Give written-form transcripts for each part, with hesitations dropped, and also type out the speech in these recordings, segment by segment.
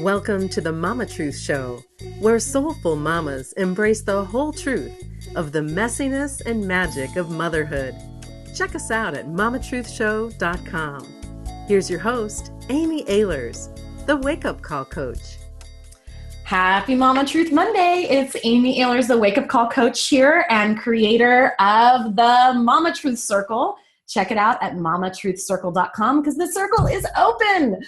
Welcome to the Mama Truth Show, where soulful mamas embrace the whole truth of the messiness and magic of motherhood. Check us out at mamatruthshow.com. Here's your host, Amy Ehlers, the Wake Up Call Coach. Happy Mama Truth Monday. It's Amy Ehlers, the Wake Up Call Coach here and creator of the Mama Truth Circle. Check it out at mamatruthcircle.com because the circle is open.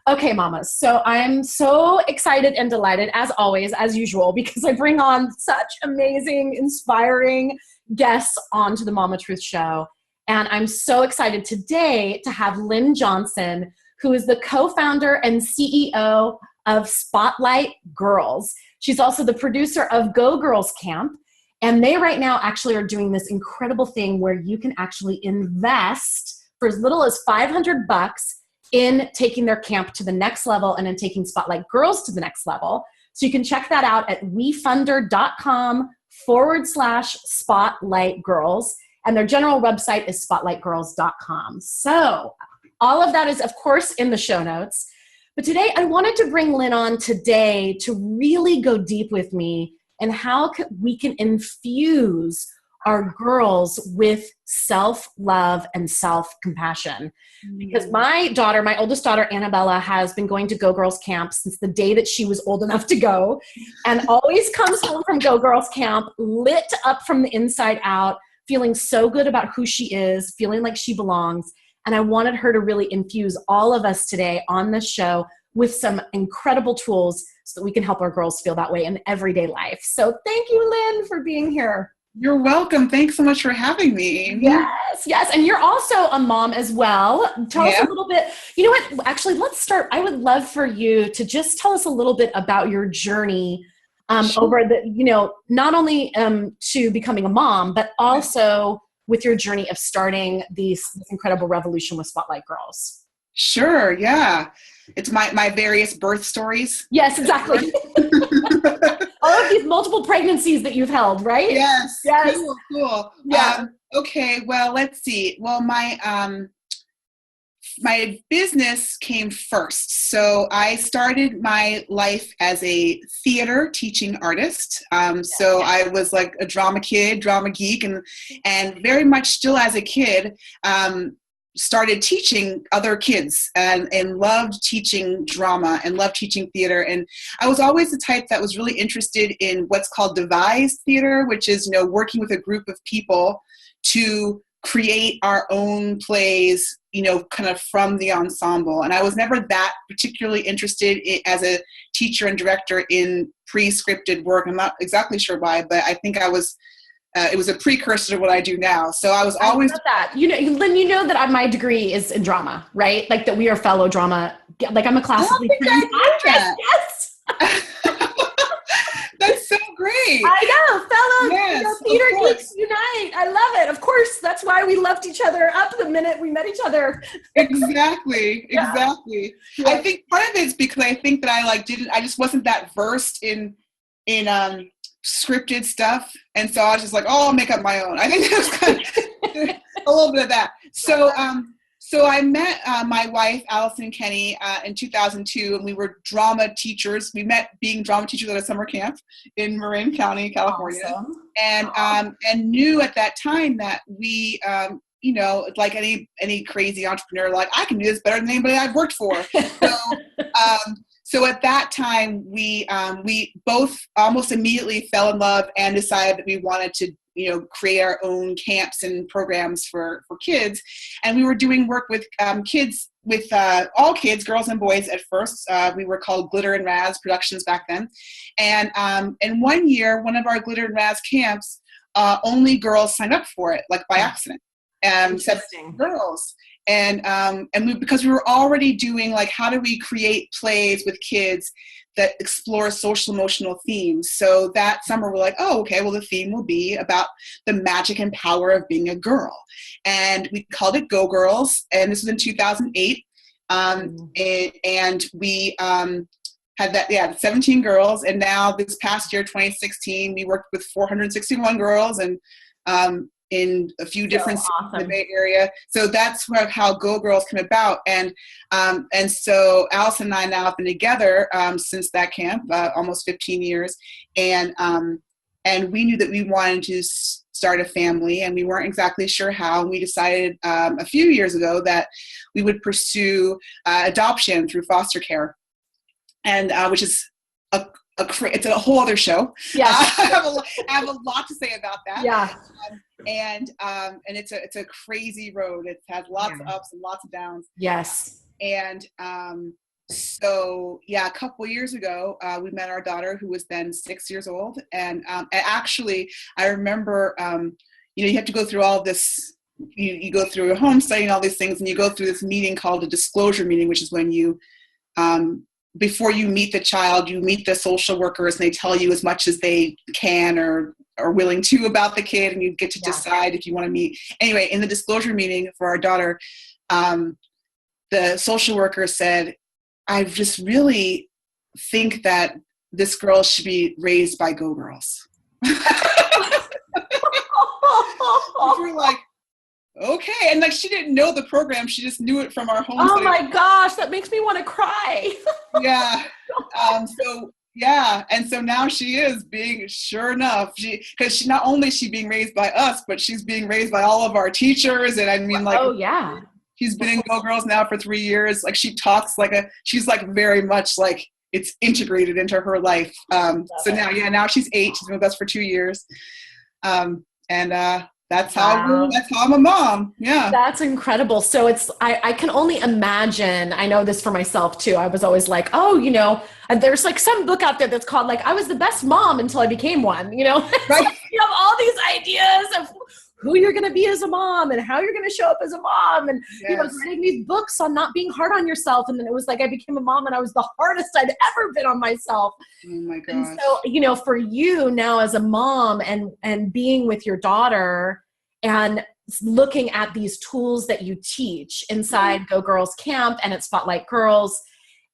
Okay, mamas. So I'm so excited and delighted, as always, as usual, because I bring on such amazing, inspiring guests onto the Mama Truth Show. And I'm so excited today to have Lynn Johnson, who is the co-founder and CEO of Spotlight Girls. She's also the producer of Go Girls Camp. And they right now actually are doing this incredible thing where you can actually invest for as little as $500 in taking their camp to the next level and in taking Spotlight Girls to the next level. So you can check that out at wefunder.com/Spotlight Girls. And their general website is spotlightgirls.com. So all of that is, of course, in the show notes. But today I wanted to bring Lynn on today to really go deep with me and how we can infuse our girls with self-love and self-compassion. Because my oldest daughter, Annabella, has been going to Go Girls Camp since the day that she was old enough to go, and always comes home from Go Girls Camp lit up from the inside out, feeling so good about who she is, feeling like she belongs. And I wanted her to really infuse all of us today on this show with some incredible tools so that we can help our girls feel that way in everyday life. So thank you, Lynn, for being here. You're welcome. Thanks so much for having me. Yes. And you're also a mom as well. Tell us a little bit. You know what? Actually, let's start. I would love for you to just tell us a little bit about your journey over the, not only to becoming a mom, but also with your journey of starting this incredible revolution with Spotlight Girls. Sure. Yeah. It's my various birth stories. Yes, exactly. All of these multiple pregnancies that you've held, right? Yes. Cool. Yeah. Okay. Well, let's see. Well, my business came first. So I started my life as a theater teaching artist. So I was like a drama kid, drama geek, and very much still as a kid, started teaching other kids and loved teaching drama and loved teaching theater. And I was always the type that was really interested in what's called devised theater, which is, working with a group of people to create our own plays, kind of from the ensemble. And I was never that particularly interested as a teacher and director in pre-scripted work. I'm not exactly sure why, but I think it was a precursor to what I do now. So I was always... I love that. Lynn, that my degree is in drama, right? Like that we are fellow drama. Like I'm a classically trained actress. Yes. That's so great. I know. Fellow theater geeks unite. I love it. Of course. That's why we left each other up the minute we met each other. Exactly. Yeah. Exactly. Yeah. I think part of it is because I think that I just wasn't that versed in scripted stuff, and so I was just like, I'll make up my own. I think there's kind of a little bit of that. So I met my wife, Allison Kenny, in 2002, and we were drama teachers. We met being drama teachers at a summer camp in Marin County, California. Awesome. And knew at that time that we, like any crazy entrepreneur, like I can do this better than anybody I've worked for. So at that time, we both almost immediately fell in love and decided that we wanted to, create our own camps and programs for kids. And we were doing work with kids, with all kids, girls and boys at first. We were called Glitter and Raz Productions back then. And one year, one of our Glitter and Raz camps, only girls signed up for it, like by accident. Interesting. Girls. Because we were already doing like, how do we create plays with kids that explore social emotional themes? So that summer we're like, oh, okay, well the theme will be about the magic and power of being a girl. And we called it Go Girls. And this was in 2008. And we had 17 girls. And now this past year, 2016, we worked with 461 girls. And in a few different cities in the awesome. Bay Area. So that's how Go Girls came about. And so Allison and I now have been together since that camp, almost 15 years. And we knew that we wanted to start a family, and we weren't exactly sure how. And we decided a few years ago that we would pursue adoption through foster care, and which is it's a whole other show. Yes. I have a lot to say about that. Yeah. And it's a crazy road. It has lots of ups and lots of downs. Yes. And so a couple of years ago, we met our daughter, who was then 6 years old. And actually, I remember, you have to go through all this. You go through a home study and all these things, and you go through this meeting called a disclosure meeting, which is when you before you meet the child, you meet the social workers, and they tell you as much as they can or are willing to about the kid, and you get to decide if you want to meet. Anyway, in the disclosure meeting for our daughter, the social worker said, I just really think that this girl should be raised by Go Girls. We're like, okay. And like, she didn't know the program. She just knew it from our home. Oh my gosh, that makes me want to cry. Yeah. And so now she is being, sure enough, because she not only is she being raised by us, but she's being raised by all of our teachers. And I mean, like, she's been in Go Girls now for 3 years. Like, she talks she's like very much like it's integrated into her life. Now she's 8. She's been with us for 2 years. That's how I'm a mom. Yeah. That's incredible. So I can only imagine, I know this for myself too. I was always like, there's like some book out there that's called like, I was the best mom until I became one, Right. Like, you have all these ideas of who you're going to be as a mom and how you're going to show up as a mom. And, writing these books on not being hard on yourself. And then it was like, I became a mom and I was the hardest I'd ever been on myself. Oh my gosh. And so, for you now as a mom and being with your daughter and looking at these tools that you teach inside Go Girls Camp and at Spotlight Girls,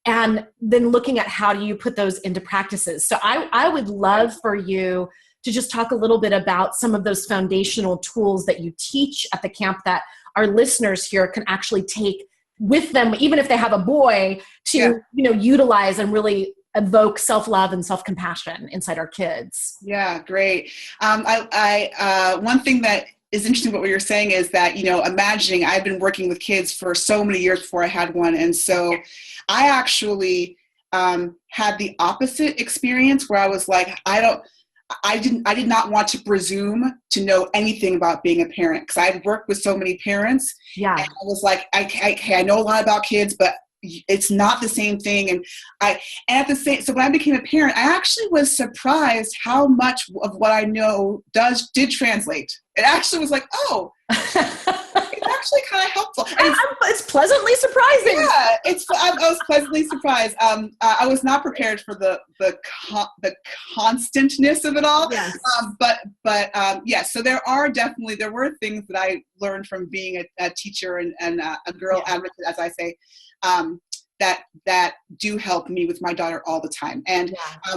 and then looking at how do you put those into practices. So I would love for you to just talk a little bit about some of those foundational tools that you teach at the camp that our listeners here can actually take with them, even if they have a boy, to utilize and really evoke self-love and self-compassion inside our kids. Yeah, great. One thing that is interesting about what you're saying is that, imagining, I've been working with kids for so many years before I had one. And so I actually had the opposite experience where I was like, I did not want to presume to know anything about being a parent, because I'd worked with so many parents. Yeah. And I was like, I know a lot about kids, but it's not the same thing. So when I became a parent, I actually was surprised how much of what I know did translate. It actually was like, oh, it's actually kind of helpful. It's pleasantly surprising. Yeah, I was pleasantly surprised. I was not prepared for the constantness of it all. Yes. So there were things that I learned from being a teacher and a girl advocate, as I say, that do help me with my daughter all the time. And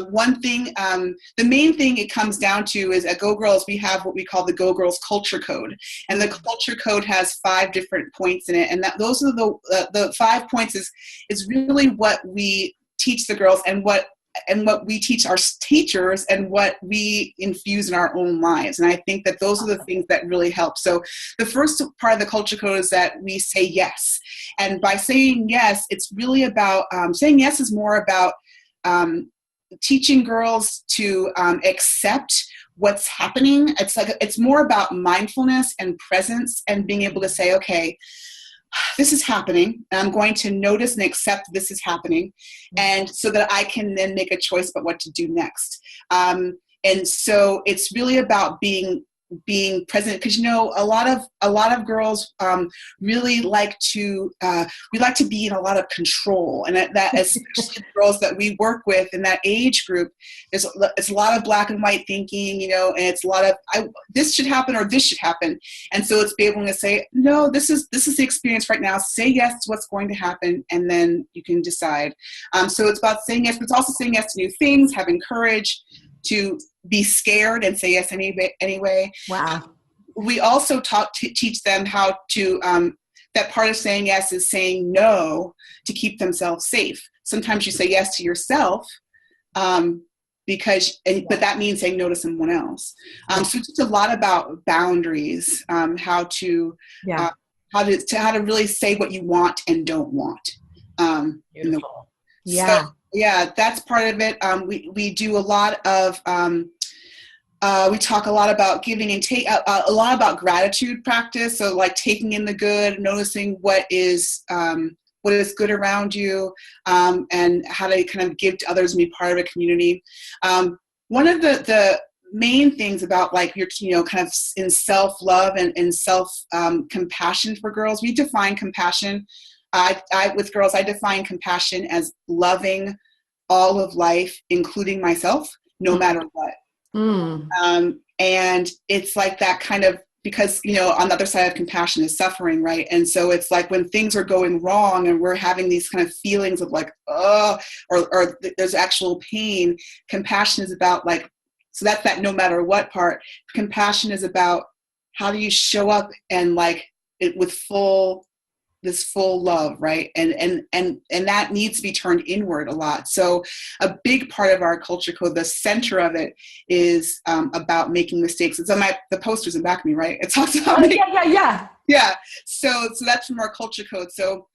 one thing, the main thing it comes down to is at Go Girls, we have what we call the Go Girls Culture Code. And the Culture Code has 5 different points in it. And those are the 5 points is really what we teach the girls and what we teach our teachers and what we infuse in our own lives. And I think that those are the things that really help. So the first part of the Culture Code is that we say yes. And by saying yes, it's really about, saying yes is more about teaching girls to accept what's happening. It's more about mindfulness and presence and being able to say, okay, this is happening, and I'm going to notice and accept this is happening, and so that I can then make a choice about what to do next. And so it's really about being present, because a lot of girls really like to be in a lot of control, and that especially the girls that we work with in that age group, it's a lot of black and white thinking, and it's a lot of this should happen or this should happen. And so it's being able to say, no, this is the experience right now. Say yes to what's going to happen, and then you can decide. So it's about saying yes, but it's also saying yes to new things, having courage to be scared and say yes anyway. Wow. we also teach them how to, that part of saying yes is saying no to keep themselves safe. Sometimes you say yes to yourself, but that means saying no to someone else. So it's just a lot about boundaries, how to really say what you want and don't want. Beautiful. So that's part of it. We do a lot of, we talk a lot about giving and take, a lot about gratitude practice. So like taking in the good, noticing what is good around you, and how to kind of give to others and be part of a community. One of the main things about like your, kind of in self-love and self-compassion for girls, we define compassion. With girls, I define compassion as loving all of life, including myself, no matter what. And it's like that kind of, because, on the other side of compassion is suffering, right? And so it's like when things are going wrong and we're having these kind of feelings of like, oh, or there's actual pain, compassion is about like, so that's that no matter what part. Compassion is about how do you show up and like it with this full love, right? And that needs to be turned inward a lot. So a big part of our culture code, the center of it, is about making mistakes. It's on the posters in back of me, right? It talks about yeah. So that's from our culture code. So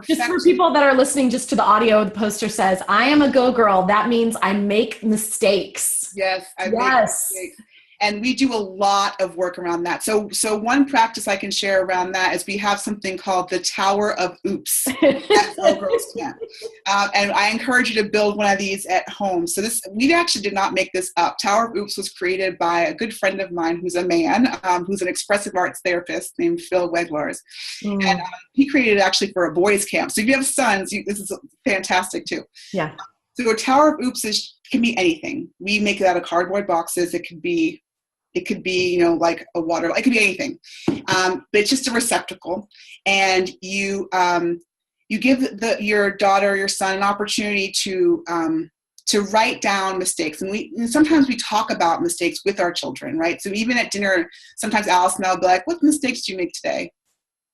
just for people that are listening just to the audio, the poster says, "I am a go girl." That means I make mistakes. Yes, I make mistakes. And we do a lot of work around that. So one practice I can share around that is we have something called the Tower of Oops at All Girls Camp. And I encourage you to build one of these at home. So we actually did not make this up. Tower of Oops was created by a good friend of mine who's a man, who's an expressive arts therapist named Phil Weglars. And he created it actually for a boys' camp. So if you have sons, this is fantastic too. Yeah. So a Tower of Oops can be anything. We make it out of cardboard boxes. It could be, like a water, it could be anything. But it's just a receptacle. And you give your daughter or your son an opportunity to write down mistakes. And sometimes we talk about mistakes with our children, right? So even at dinner, sometimes Alice and I will be like, what mistakes do you make today?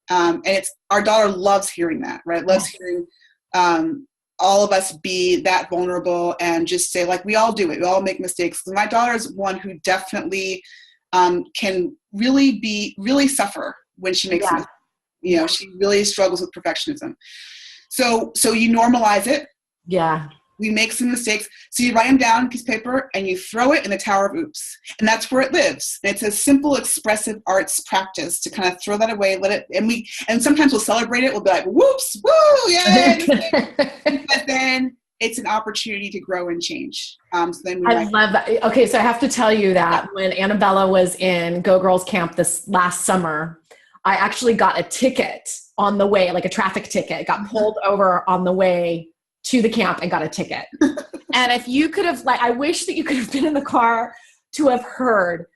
And our daughter loves hearing that, right? Loves hearing all of us be that vulnerable and just say, like, we all do it. We all make mistakes. My daughter is one who definitely can really suffer when she makes mistakes. She really struggles with perfectionism. So you normalize it. Yeah. We make some mistakes. So you write them down on a piece of paper and you throw it in the Tower of Oops. And that's where it lives. And it's a simple expressive arts practice to kind of throw that away, let it, and sometimes we'll celebrate it. We'll be like, whoops, woo, yay. But then it's an opportunity to grow and change. So then I love that. Okay, so I have to tell you that when Annabella was in Go Girls Camp this last summer, I actually got a ticket on the way, like a traffic ticket, got pulled over on the way to the camp and got a ticket. And if you could have, I wish that you could have been in the car to have heard,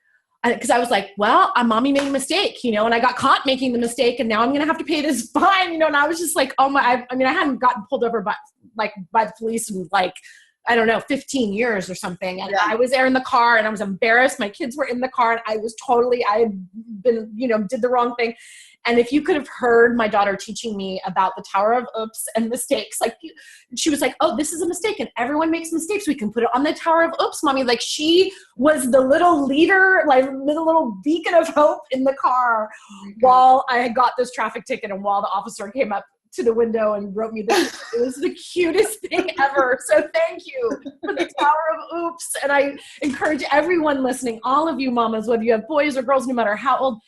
because I was like, well, mommy made a mistake, and I got caught making the mistake and now I'm going to have to pay this fine, and I was just like, oh my, I hadn't gotten pulled over by the police in 15 years or something. And I was there in the car and I was embarrassed. My kids were in the car and I had been, did the wrong thing. And if you could have heard my daughter teaching me about the Tower of Oops and mistakes, she was like, oh, this is a mistake and everyone makes mistakes. We can put it on the Tower of Oops, mommy. Like, she was the little leader, the little beacon of hope in the car while I had got this traffic ticket and while the officer came up to the window and wrote me this. It was the cutest thing ever. So thank you for the Tower of Oops. And I encourage everyone listening, all of you mamas, whether you have boys or girls, no matter how old,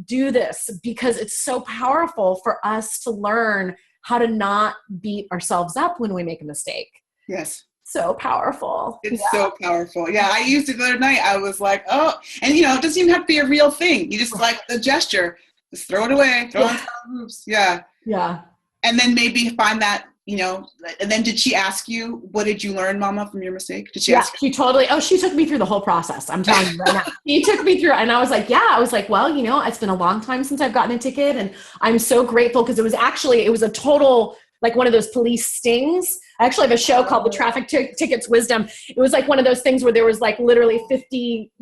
do this, because it's so powerful for us to learn how to not beat ourselves up when we make a mistake. Yes. So powerful. It's so powerful. Yeah. I used it the other night. I was like, oh, and it doesn't even have to be a real thing. You just like the gesture, just throw it away, throw it in. Oops. Yeah. Yeah. And then maybe find that, and then did she ask you, what did you learn, Mama, from your mistake? Did she ask you? She totally, she took me through the whole process. I'm telling you right now. She took me through, and I was like, well, it's been a long time since I've gotten a ticket, and I'm so grateful because it was a total, like one of those police stings. I actually have a show called The Traffic Tickets Wisdom. It was like one of those things where there was like literally 50,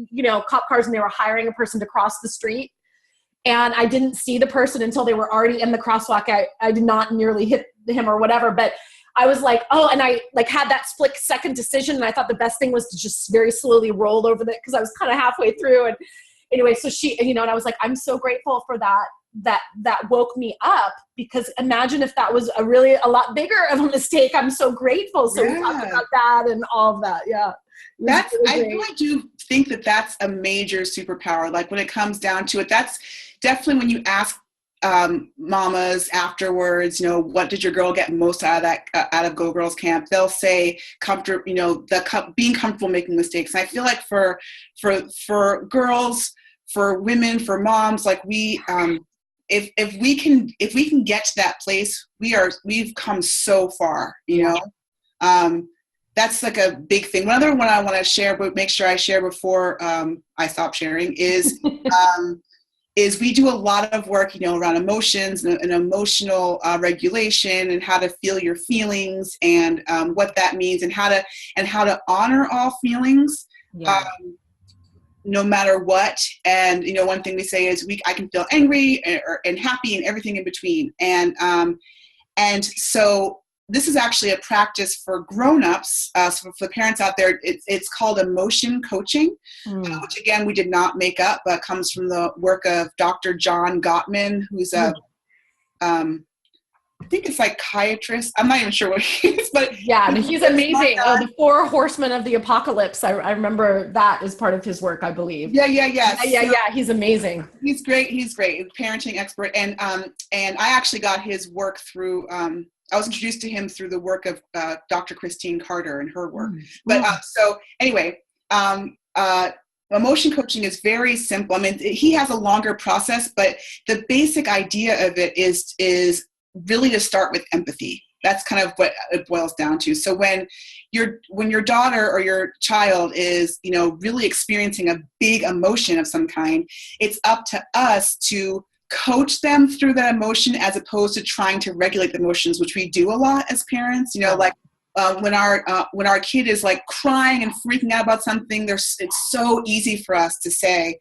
cop cars, and they were hiring a person to cross the street. And I didn't see the person until they were already in the crosswalk. I did not nearly hit him or whatever, but I was like, oh, and I like had that split second decision. And I thought the best thing was to just very slowly roll over that, because I was kind of halfway through. And anyway, so she, and I was like, I'm so grateful for that woke me up, because imagine if that was a lot bigger of a mistake. I'm so grateful. So we talked about that and all of that. Yeah. I really do think that that's a major superpower. Like when it comes down to it, that's definitely when you ask mamas afterwards, what did your girl get most out of that, out of Go Girls Camp? They'll say being comfortable making mistakes. And I feel like for girls, for women, for moms, like if we can get to that place, we've come so far, That's like a big thing. Another one I want to share, but make sure I share before I stop sharing is we do a lot of work, around emotions and emotional regulation, and how to feel your feelings, and what that means, and how to honor all feelings, no matter what. And one thing we say is I can feel angry and happy and everything in between. And so this is actually a practice for grown-ups. So for the parents out there, it's called emotion coaching, which again, we did not make up, but comes from the work of Dr. John Gottman, who's I think a psychiatrist. I'm not even sure what he is, but yeah, he's amazing. The 4 Horsemen of the Apocalypse. I remember that as part of his work, I believe. Yeah. He's amazing. He's great. He's parenting expert. And I actually got his work through, I was introduced to him through the work of Dr. Christine Carter and her work. But so anyway, emotion coaching is very simple. I mean, he has a longer process, but the basic idea of it is really to start with empathy. That's kind of what it boils down to. So when your daughter or your child is, really experiencing a big emotion of some kind, it's up to us to coach them through that emotion, as opposed to trying to regulate the emotions, which we do a lot as parents. Like when our kid is like crying and freaking out about something, it's so easy for us to say,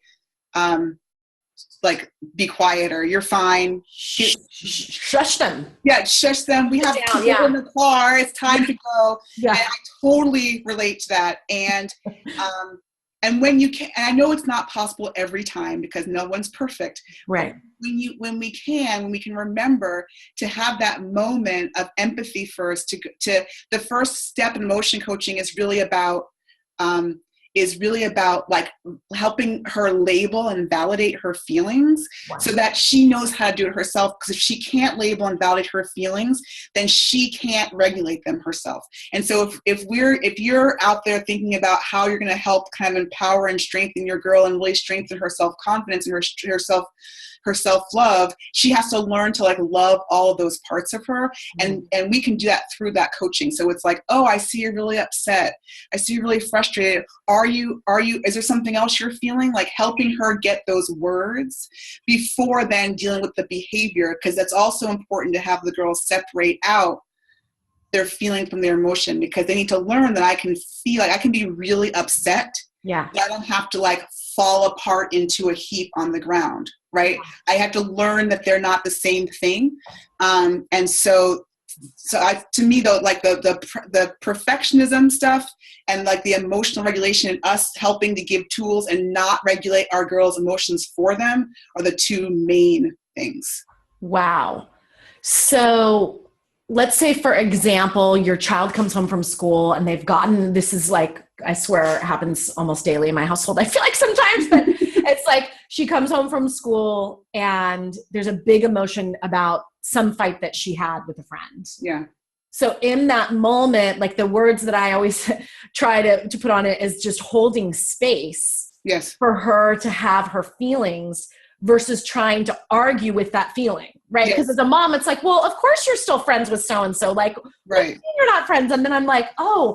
like, be quiet, or you're fine. Shush them. Yeah, shush them. We have people in the car. It's time to go. Yeah. And I totally relate to that. And when you can, and I know it's not possible every time because no one's perfect. Right. When we can remember to have that moment of empathy first. To the first step in emotion coaching is really about like helping her label and validate her feelings, so that she knows how to do it herself. Because if she can't label and validate her feelings, then she can't regulate them herself. And so if you're out there thinking about how you're going to help kind of empower and strengthen your girl and really strengthen her self-confidence and her self-love, she has to learn to like love all of those parts of her. And we can do that through that coaching. So it's like, oh, I see you're really upset. I see you're really frustrated. Is there something else you're feeling? Like helping her get those words before then dealing with the behavior. Because that's also important to have the girls separate out their feeling from their emotion, because they need to learn that I can be really upset. Yeah. But I don't have to like fall apart into a heap on the ground. Right. I have to learn that they're not the same thing. And so to me though, like the perfectionism stuff and like the emotional regulation and us helping to give tools and not regulate our girls' emotions for them are the 2 main things. Wow. So let's say, for example, your child comes home from school and this is like, I swear it happens almost daily in my household. I feel like sometimes, but it's like she comes home from school and there's a big emotion about some fight that she had with a friend. Yeah. So in that moment, like the words that I always try to put on it is just holding space. Yes. For her to have her feelings versus trying to argue with that feeling, right? Because as a mom, it's like, well, of course you're still friends with so-and-so. Like, right. You're not friends. And then I'm like, I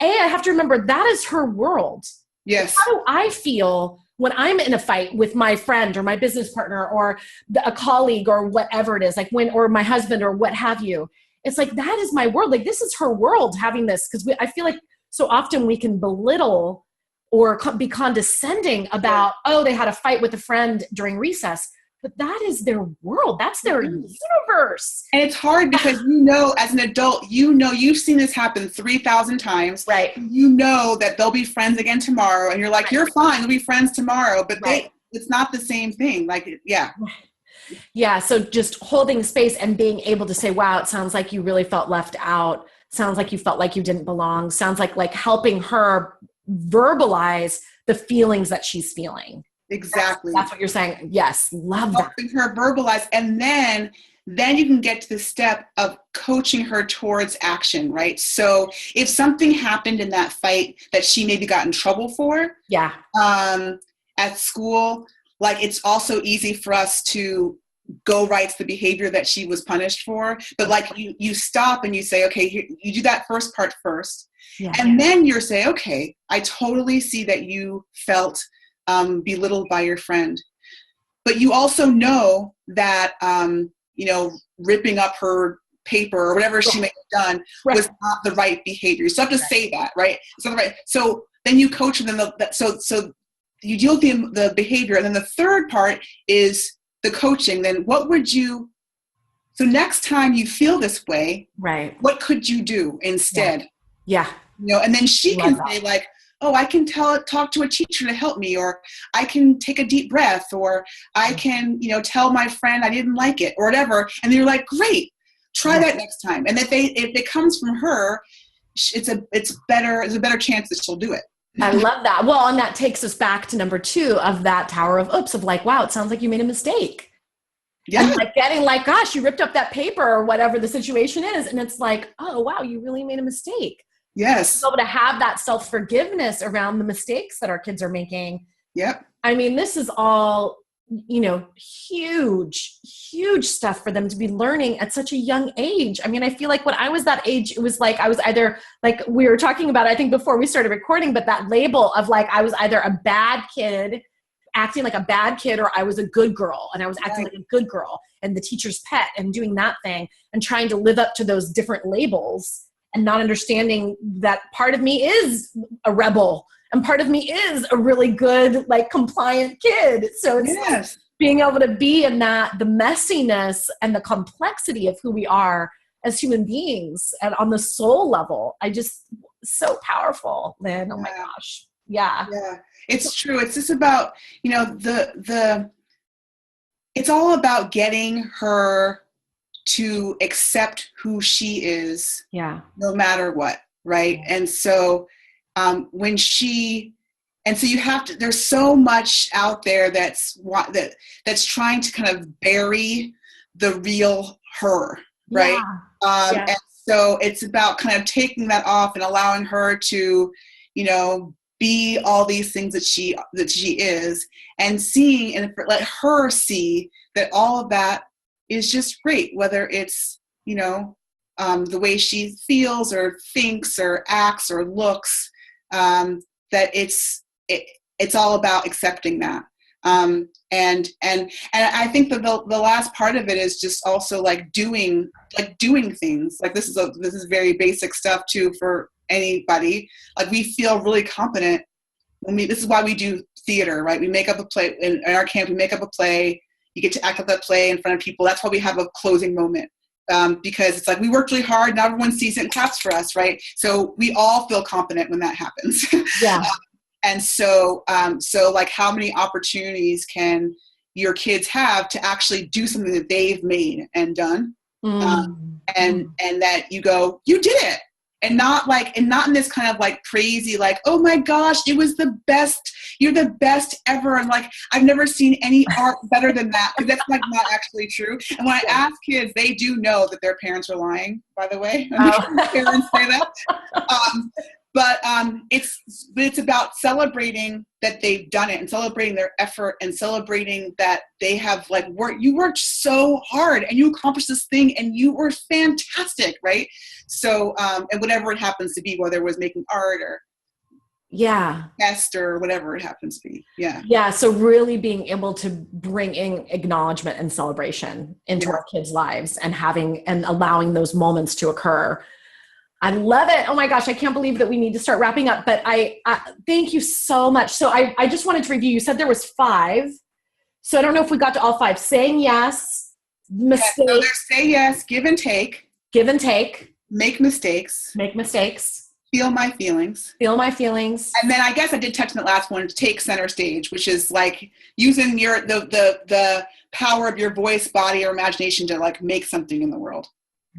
have to remember that is her world. Yes. How do I feel when I'm in a fight with my friend or my business partner or a colleague or whatever it is, like or my husband or what have you? it's like, that is my world. Like, this is her world having this. Cause I feel like so often we can belittle or be condescending about, oh, they had a fight with a friend during recess. But that is their world. That's their universe. And it's hard because, you know, as an adult, you know, you've seen this happen 3,000 times. Right. You know that they'll be friends again tomorrow. And you're like, you're fine. They'll be friends tomorrow. But it's not the same thing. Like, yeah. Yeah. So just holding space and being able to say, wow, it sounds like you really felt left out. Sounds like you felt like you didn't belong. Sounds like helping her verbalize the feelings that she's feeling. Exactly. That's what you're saying. Yes. Love that. Helping her verbalize. And then you can get to the step of coaching her towards action, right? So if something happened in that fight that she maybe got in trouble for, at school, like, it's also easy for us to go right to the behavior that she was punished for. But like, you stop and you say, okay, you do that first part first. Yeah. And then you're saying, okay, I totally see that you felt belittled by your friend, but you also know that you know, ripping up her paper or whatever she may have done was not the right behavior. You still have to say that, right? It's not the right. So then you coach them. So you deal with the behavior, and then the third part is the coaching. Then what would you? So next time you feel this way, right? What could you do instead? Yeah. You know, and then she can say like, oh, I can talk to a teacher to help me, or I can take a deep breath, or I can, you know, tell my friend I didn't like it, or whatever. And you're like, great, try that next time. And if it comes from her, it's a better chance that she'll do it. I love that. Well, and that takes us back to number 2 of that tower of oops, of like, wow, it sounds like you made a mistake. Yeah. And like getting like, gosh, you ripped up that paper or whatever the situation is. And it's like, oh, wow, you really made a mistake. Yes. So to have that self-forgiveness around the mistakes that our kids are making. Yep. I mean, this is all, you know, huge, huge stuff for them to be learning at such a young age. I mean, I feel like when I was that age, it was like, I was either like we were talking about, I think before we started recording, but that label of like, I was either a bad kid, acting like a bad kid, or I was a good girl and I was acting like a good girl and the teacher's pet and doing that thing and trying to live up to those different labels. And not understanding that part of me is a rebel and part of me is a really good, like, compliant kid. So it's like being able to be in that, the messiness and the complexity of who we are as human beings and on the soul level. So powerful, Lynn. Oh my gosh. Yeah. Yeah, it's true. It's just about, you know, it's all about getting her to accept who she is, no matter what, right? And so you have to, there's so much out there that's trying to kind of bury the real her, right? And so it's about kind of taking that off and allowing her to, you know, be all these things that she is, and seeing and let her see that all of that is just great, whether it's, you know, the way she feels or thinks or acts or looks, that it's all about accepting that. And I think that the last part of it is just also like doing things. Like this is very basic stuff too for anybody. Like we feel really competent this is why we do theater, right? We make up a play in our camp. We make up a play. You get to act out that play in front of people. That's why we have a closing moment, because it's like we worked really hard. Now everyone sees it and claps for us, right? So we all feel confident when that happens. Yeah. And so like, how many opportunities can your kids have to actually do something that they've made and done, and that you go, you did it. And not in this kind of like crazy, like, oh my gosh, it was the best. You're the best ever. And like, I've never seen any art better than that. Because that's like not actually true. And when I ask kids, they do know that their parents are lying, by the way. Parents say that. But it's about celebrating that they've done it and celebrating their effort and celebrating that they have like you worked so hard and you accomplished this thing and you were fantastic, right? So, and whatever it happens to be, whether it was making art or, Yeah. test or whatever it happens to be. Yeah. Yeah. So really being able to bring in acknowledgement and celebration into our kids' lives and allowing those moments to occur. I love it. Oh my gosh. I can't believe that we need to start wrapping up, but I thank you so much. So I just wanted to review. You said there was 5. So I don't know if we got to all 5. Saying yes, mistake. So there's say yes, give and take. Give and take. Make mistakes. Make mistakes. Feel my feelings. Feel my feelings. And then I guess I did touch on the last one, to take center stage, which is like using the power of your voice, body, or imagination to like make something in the world.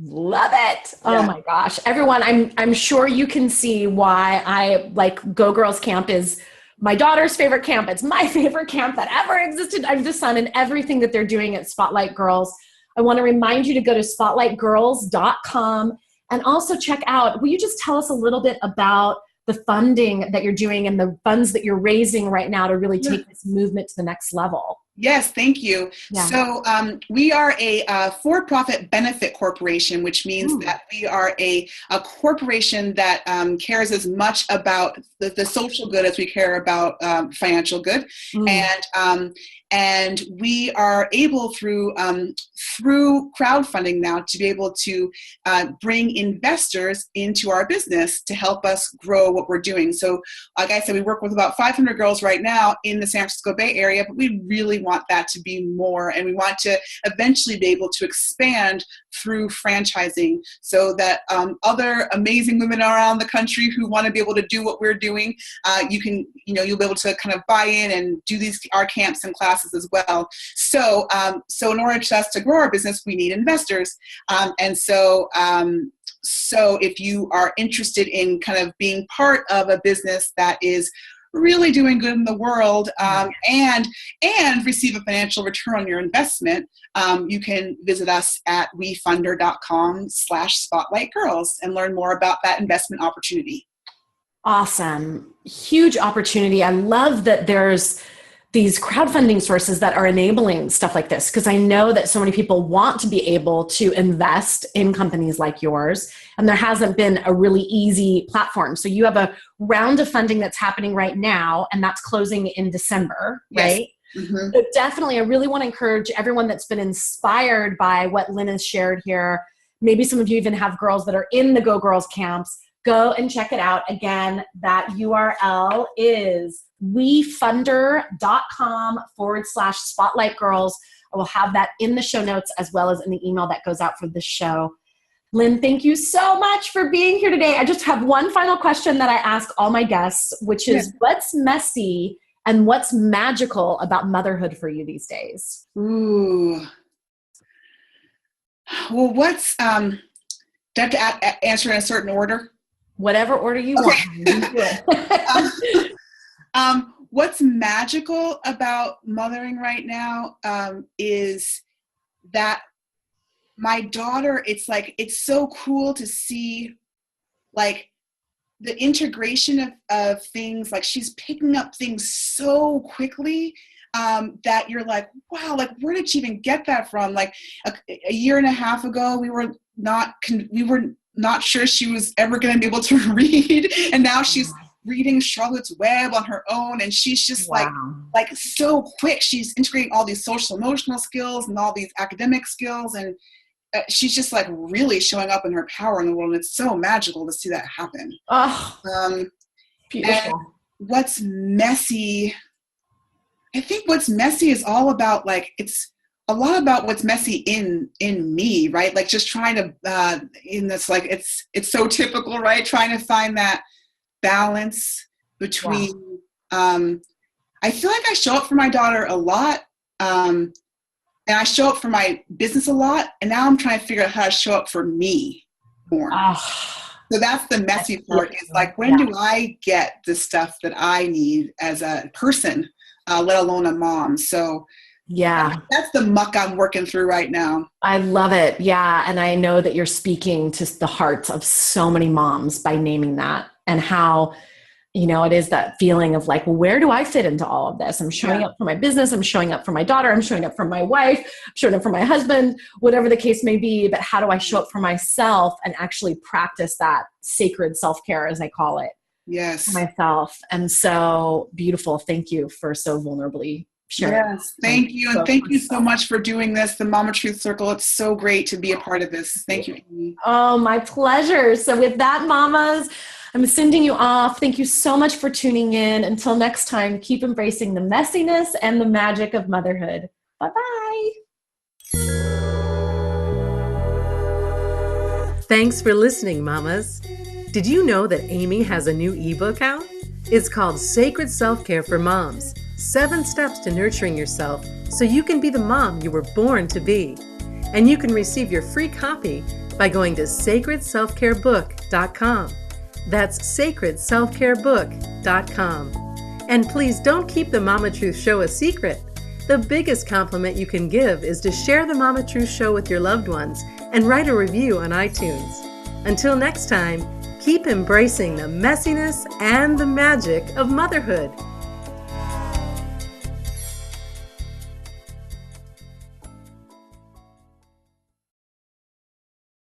Love it. Oh my gosh. Everyone, I'm sure you can see why I like Go Girls Camp is my daughter's favorite camp. It's my favorite camp that ever existed under the sun, and everything that they're doing at Spotlight Girls. I want to remind you to go to spotlightgirls.com and also check out, will you just tell us a little bit about the funding that you're doing and the funds that you're raising right now to really take this movement to the next level? Yes, thank you. Yeah. So we are a for-profit benefit corporation, which means that we are a corporation that cares as much about the social good as we care about financial good. And we are able through crowdfunding now to be able to bring investors into our business to help us grow what we're doing. So like I said, we work with about 500 girls right now in the San Francisco Bay Area, but we really want that to be more, and we want to eventually be able to expand through franchising so that other amazing women around the country who want to be able to do what we're doing, you'll be able to kind of buy in and do our camps and classes as well. So in order for us to grow our business, we need investors. So if you are interested in kind of being part of a business that is really doing good in the world and receive a financial return on your investment, you can visit us at wefunder.com/spotlightgirls and learn more about that investment opportunity. Awesome. Huge opportunity. I love that there's these crowdfunding sources that are enabling stuff like this, because I know that so many people want to be able to invest in companies like yours, and there hasn't been a really easy platform. So you have a round of funding that's happening right now, and that's closing in December, right? Yes. Mm-hmm. So definitely, I really want to encourage everyone that's been inspired by what Lynn has shared here. Maybe some of you even have girls that are in the Go Girls camps. Go and check it out. Again, that URL is wefunder.com/spotlightgirls. I will have that in the show notes as well as in the email that goes out for this show. Lynn, thank you so much for being here today. I just have one final question that I ask all my guests, which is what's messy and what's magical about motherhood for you these days? Ooh. Well, what's, do I have to answer in a certain order? Whatever order you want. What's magical about mothering right now is that my daughter, it's so cool to see like the integration of things. Like she's picking up things so quickly that you're like, wow, like where did she even get that from? Like a year and a half ago, we were not sure she was ever going to be able to read, and now she's reading Charlotte's Web on her own, and she's just like so quick. She's integrating all these social emotional skills and all these academic skills, and she's just like really showing up in her power in the world, and it's so magical to see that happen. Beautiful. And what's messy, I think what's messy is all about it's a lot about what's messy in me, right? Like just trying to in this, like it's so typical, right? Trying to find that balance between I feel like I show up for my daughter a lot, and I show up for my business a lot, and now I'm trying to figure out how to show up for me more. So that's the messy part, is like, when do I get the stuff that I need as a person, let alone a mom? So that's the muck I'm working through right now. I love it. Yeah. And I know that you're speaking to the hearts of so many moms by naming that, and how, it is that feeling of like, well, where do I fit into all of this? I'm showing up for my business. I'm showing up for my daughter. I'm showing up for my wife. I'm showing up for my husband, whatever the case may be. But how do I show up for myself and actually practice that sacred self-care, as I call it? Yes. myself. And so beautiful. Thank you for so vulnerably sharing. Yes. Thank you. And thank you so much for doing this, the Mama Truth Circle. It's so great to be a part of this. Thank you, Amy. Oh, my pleasure. So with that, mamas, I'm sending you off. Thank you so much for tuning in. Until next time, keep embracing the messiness and the magic of motherhood. Bye-bye. Thanks for listening, mamas. Did you know that Amy has a new ebook out? It's called Sacred Self-Care for Moms, 7 Steps to Nurturing Yourself so you can be the mom you were born to be. And you can receive your free copy by going to sacredselfcarebook.com. That's sacredselfcarebook.com. And please don't keep the Mama Truth Show a secret. The biggest compliment you can give is to share the Mama Truth Show with your loved ones and write a review on iTunes. Until next time, keep embracing the messiness and the magic of motherhood.